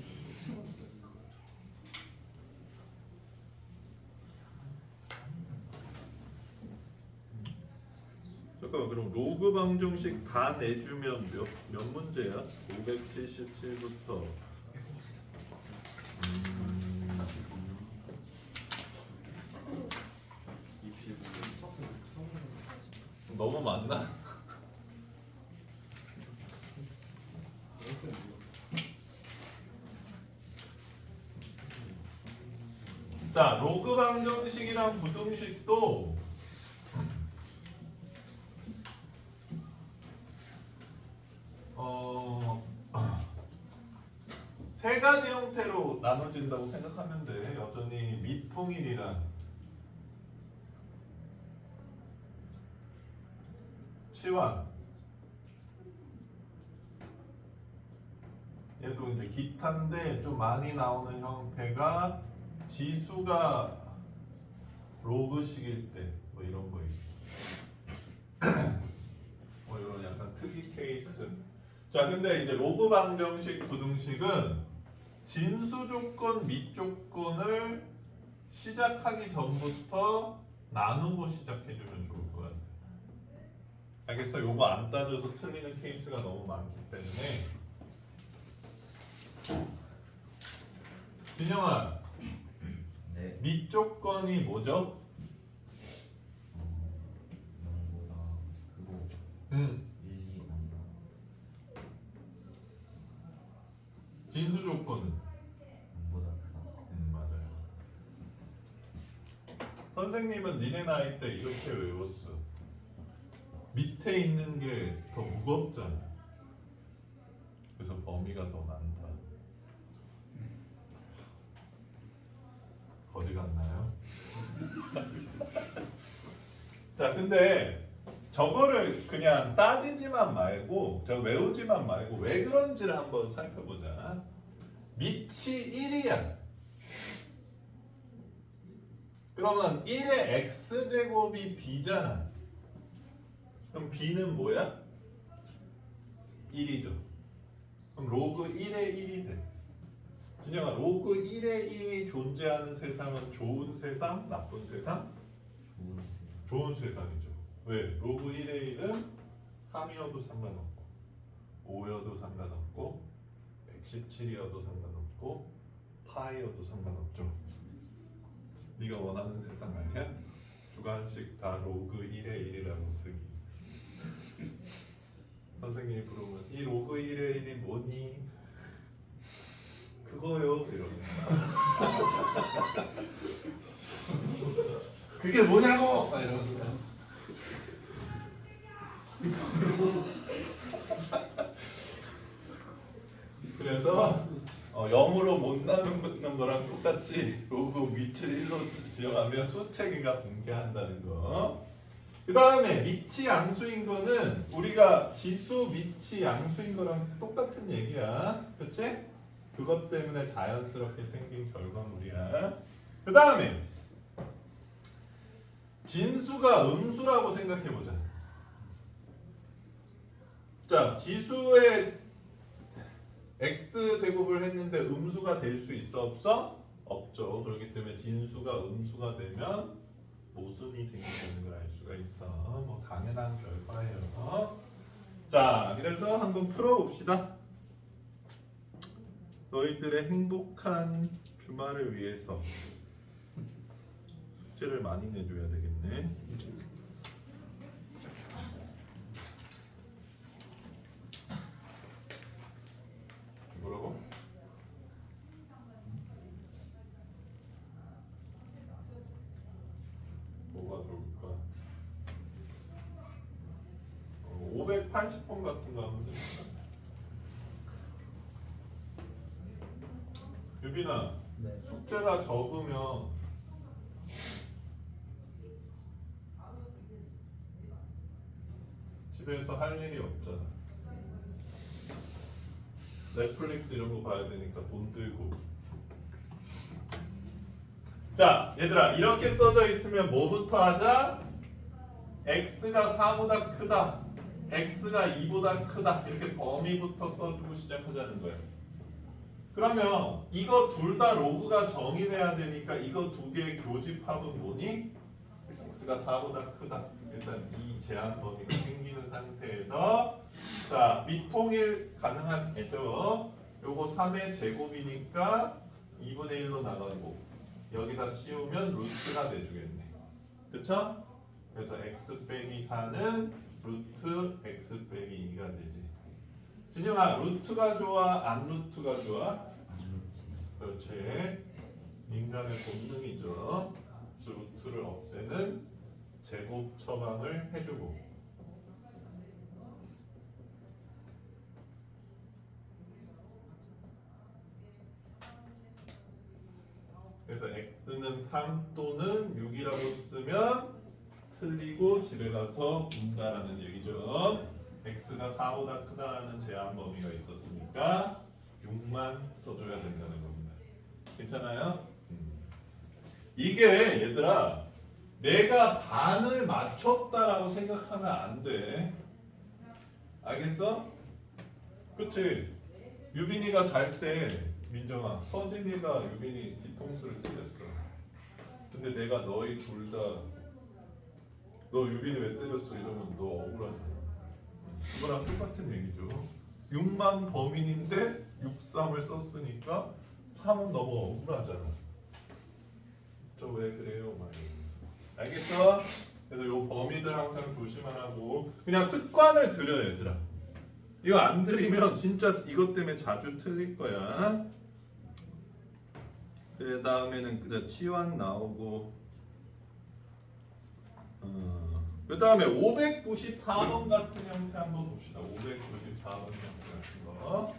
잠깐만 그럼 로그 방정식 다 내주면 몇 문제야? 577부터 너무 많나? 자, 로그 방정식이랑 부등식도 세 가지 형태로 나눠진다고 생각하면 돼. 여전히 미통일이랑 치환 얘도 이제 기타인데 좀 많이 나오는 형태가 지수가 로그식일 때 뭐 이런 거 있어. 뭐 이런 약간 특이 케이스. 자, 근데 이제 로그 방정식 부등식은 진수 조건, 및 조건을 시작하기 전부터 나누고 시작해주면 좋을 것 같아. 알겠어? 요거 안 따져서 틀리는 케이스가 너무 많기 때문에. 진영아, 네. 및 조건이 뭐죠? 0보다 크고 1이 난다. 진수 조건은? 0보다 크다. 맞아요. 선생님은 니네 나이 때 이렇게 외웠어. 밑에 있는 게 더 무겁잖아. 그래서 범위가 더 많다. 거지 같나요? 자, 근데 저거를 그냥 따지지만 말고, 저 외우지만 말고 왜 그런지를 한번 살펴보자. 밑이 1이야. 그러면 1의 x제곱이 b잖아. 그럼 b는 뭐야? 1이죠. 그럼 로그 1의 1이 돼. 진영아, 로그 1의 1이 존재하는 세상은 좋은 세상, 나쁜 세상? 좋은 좋은 세상이죠. 왜? 로그 1의 1은 3이어도 상관없고 5여도 상관없고 117이어도 상관없고 파이어도 상관없죠. 네가 원하는 세상 아니야? 주관식 다 로그 1의 1이라고 쓰기. 선생님이 부르면 이 로그 1의 1이 뭐니? 그거요 이러면서 그게 뭐냐고! 막 이러면서 그래서 0으로 못 나누는 거랑 똑같이 로그 위치를 1로 지정하면 수체계가 붕괴한다는 거. 그 다음에 미치 양수인 거는 우리가 지수 미치 양수인 거랑 똑같은 얘기야. 그치? 그것 때문에 자연스럽게 생긴 결과물이야. 그 다음에 진수가 음수라고 생각해보자. 자, 지수의 x제곱을 했는데 음수가 될 수 있어 없어? 없죠. 그렇기 때문에 진수가 음수가 되면 모순이 생긴다는 걸 알 수가 있어. 뭐 당연한 결과예요. 자, 그래서 한번 풀어봅시다. 너희들의 행복한 주말을 위해서 숙제를 많이 내줘야 되겠네. 뭐라고? 뭐가 좋을까? 580번 같은 거 하면 되겠다. 유빈아, 네. 숙제가 적으면 집에서 할 일이 없잖아. 넷플릭스 이런 거 봐야 되니까 돈 들고. 자, 얘들아, 이렇게 써져 있으면 뭐부터 하자? x가 4보다 크다, x가 2보다 크다, 이렇게 범위부터 써주고 시작하자는 거야. 그러면 이거 둘 다 로그가 정의돼야 되니까 이거 두 개의 교집합은 뭐니? x가 4보다 크다. 일단 이 제한 범위가 생기는 상태에서 자, 미통일 가능한 애죠. 요거 3의 제곱이니까 2분의 1로 나가고 여기다 씌우면 루트가 돼주겠네. 그쵸? 그래서 x 빼기 4는 루트 x 빼기 2가 되지. 진영아, 루트가 좋아? 안 루트가 좋아? 그렇지. 인간의 본능이죠. 그래서 루트를 없애는 제곱 처방을 해주고. 그래서 x는 3 또는 6이라고 쓰면 틀리고 집에 가서 운다라는 얘기죠. x가 4보다 크다라는 제한 범위가 있었으니까 6만 써줘야 된다는 겁니다. 괜찮아요? 이게 얘들아, 내가 반을 맞췄다라고 생각하면 안 돼. 알겠어? 그치? 유빈이가 잘 때 민정아, 서진이가 유빈이 뒤통수를 때렸어. 근데 내가 너희 둘 다 너 유빈이 왜 때렸어? 이러면 너 억울하잖아. 그거랑 똑같은 얘기죠. 6만 범인인데 63을 썼으니까 3은 너무 억울하잖아. 저 왜 그래요? 막 이러면서. 알겠어? 그래서 요 범위들 항상 조심하라고. 그냥 습관을 들여 얘들아. 이거 안 들이면 진짜 이것 때문에 자주 틀릴 거야. 그 다음에는 그냥 치환 나오고. 그 다음에 594번 같은 형태 한번 봅시다. 594번 형태 같은 거.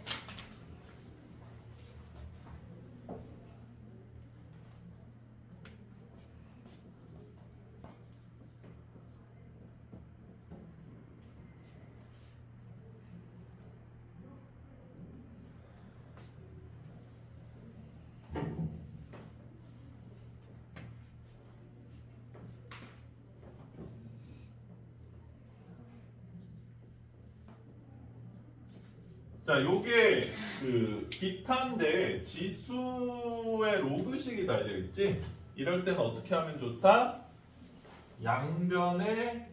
자, 요게 그 기타인데 지수의 로그식이 달려 있지. 이럴 때는 어떻게 하면 좋다? 양변에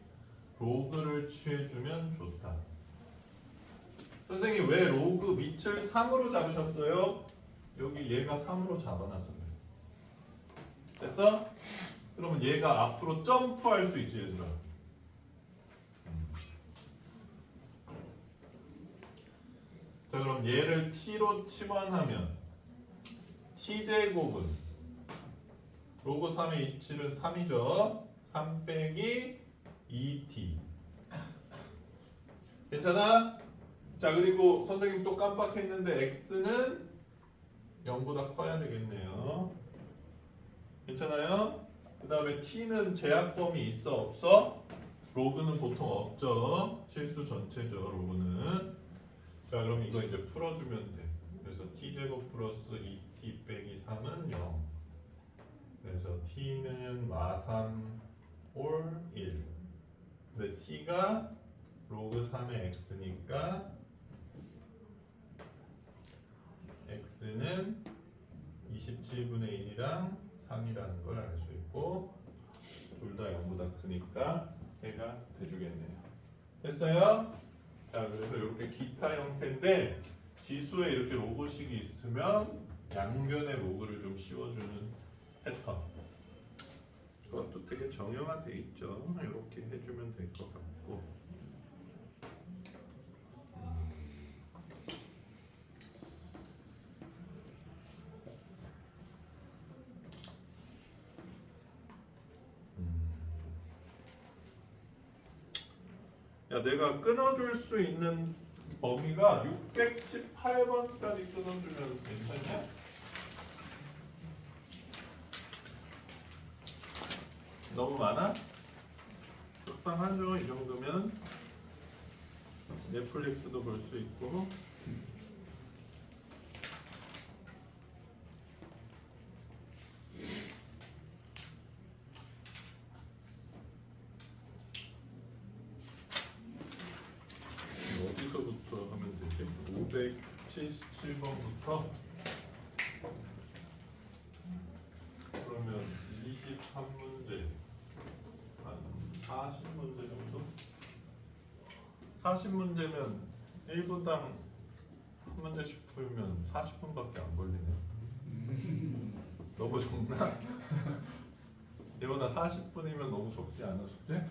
로그를 취해주면 좋다. 선생님, 왜 로그 밑을 3으로 잡으셨어요? 여기 얘가 3으로 잡아놨어요. 됐어? 그러면 얘가 앞으로 점프할 수 있지, 얘들아. 자, 그럼 얘를 t로 치환하면 t제곱은 로그 3의 27은 3이죠. 3 빼기 2t. 괜찮아? 자, 그리고 선생님 또 깜빡했는데 x는 0보다 커야 되겠네요. 괜찮아요? 그 다음에 t는 제약범위 있어 없어? 로그는 보통 없죠. 실수 전체죠, 로그는. 자, 그럼 이거 이제 풀어주면 돼. 그래서 t제곱 플러스 2t 빼기 3은 0. 그래서 t는 마3 올 1. 근데 t가 로그 3의 x니까 x는 27분의 1이랑 3이라는 걸 알 수 있고 둘 다 0보다 크니까 해가 돼주겠네요. 됐어요? 자, 그래서 이렇게 기타 형태인데 지수에 이렇게 로그식이 있으면 양변의 로그를 좀 씌워주는 패턴. 그것도 되게 정형화돼 있죠. 이렇게 해주면 될 것 같고. 야, 내가 끊어줄 수 있는 범위가 618번까지 끊어주면 괜찮냐? 너무 많아? 적당하죠? 이 정도면 넷플릭스도 볼 수 있고. 어디서부터 하면 되지? 577번부터 그러면 23문제 한 40문제 정도? 40문제면 1분당 한 문제씩 풀면 40분밖에 안 걸리네. 너무 적나? 예원아 40분이면 너무 적지 않아 숙제?